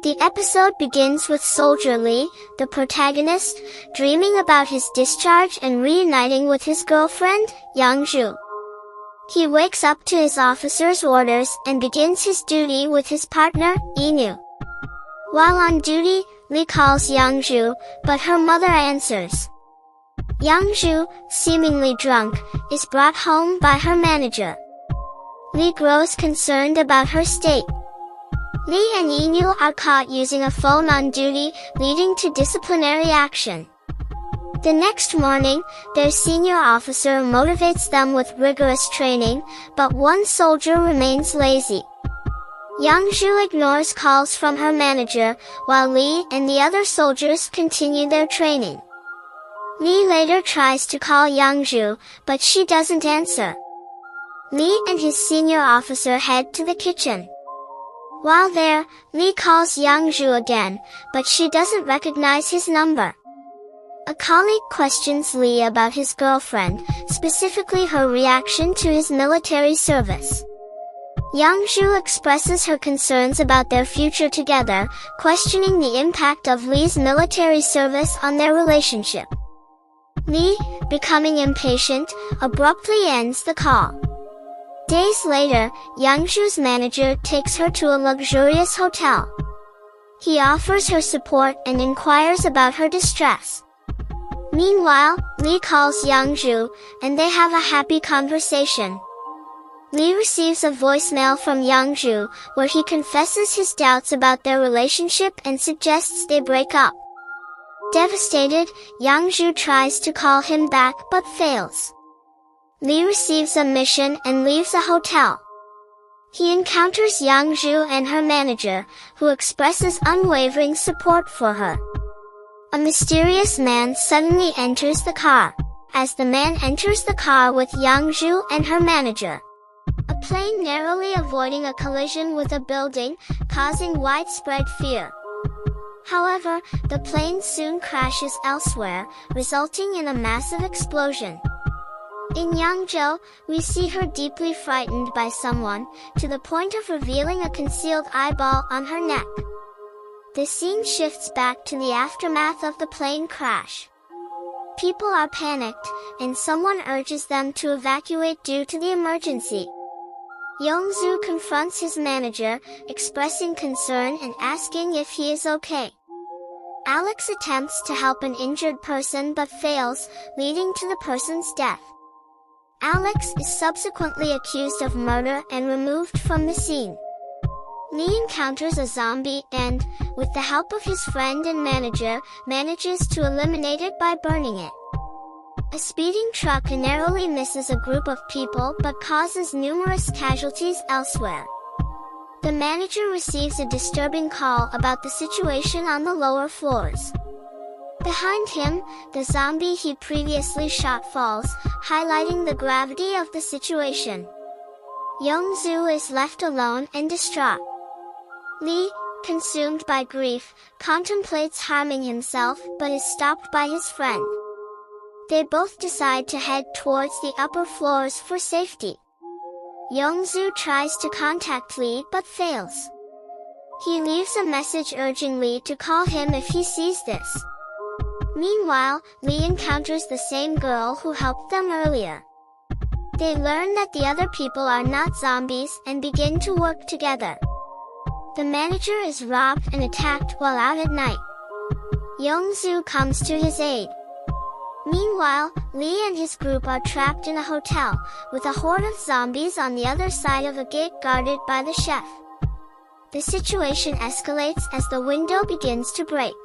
The episode begins with Soldier Lee, the protagonist, dreaming about his discharge and reuniting with his girlfriend, Youngju. He wakes up to his officer's orders and begins his duty with his partner, Inu. While on duty, Lee calls Youngju, but her mother answers. Youngju, seemingly drunk, is brought home by her manager. Lee grows concerned about her state. Lee and Inu are caught using a phone on duty, leading to disciplinary action. The next morning, their senior officer motivates them with rigorous training, but one soldier remains lazy. Youngju ignores calls from her manager, while Lee and the other soldiers continue their training. Lee later tries to call Youngju, but she doesn't answer. Lee and his senior officer head to the kitchen. While there, Lee calls Youngju again, but she doesn't recognize his number. A colleague questions Lee about his girlfriend, specifically her reaction to his military service. Youngju expresses her concerns about their future together, questioning the impact of Lee's military service on their relationship. Lee, becoming impatient, abruptly ends the call. Days later, Youngju's manager takes her to a luxurious hotel. He offers her support and inquires about her distress. Meanwhile, Lee calls Youngju, and they have a happy conversation. Lee receives a voicemail from Youngju, where he confesses his doubts about their relationship and suggests they break up. Devastated, Youngju tries to call him back but fails. Lee receives a mission and leaves the hotel. He encounters Youngju and her manager, who expresses unwavering support for her. A mysterious man suddenly enters the car. As the man enters the car with Youngju and her manager, a plane narrowly avoiding a collision with a building, causing widespread fear. However, the plane soon crashes elsewhere, resulting in a massive explosion. In Youngju, we see her deeply frightened by someone, to the point of revealing a concealed eyeball on her neck. The scene shifts back to the aftermath of the plane crash. People are panicked, and someone urges them to evacuate due to the emergency. Youngju confronts his manager, expressing concern and asking if he is okay. Alex attempts to help an injured person but fails, leading to the person's death. Alex is subsequently accused of murder and removed from the scene. Lee encounters a zombie and, with the help of his friend and manager, manages to eliminate it by burning it. A speeding truck narrowly misses a group of people but causes numerous casualties elsewhere. The manager receives a disturbing call about the situation on the lower floors. Behind him, the zombie he previously shot falls, highlighting the gravity of the situation. Youngju is left alone and distraught. Lee, consumed by grief, contemplates harming himself but is stopped by his friend. They both decide to head towards the upper floors for safety. Youngju tries to contact Lee but fails. He leaves a message urging Lee to call him if he sees this. Meanwhile, Lee encounters the same girl who helped them earlier. They learn that the other people are not zombies and begin to work together. The manager is robbed and attacked while out at night. Youngju comes to his aid. Meanwhile, Lee and his group are trapped in a hotel, with a horde of zombies on the other side of a gate guarded by the chef. The situation escalates as the window begins to break.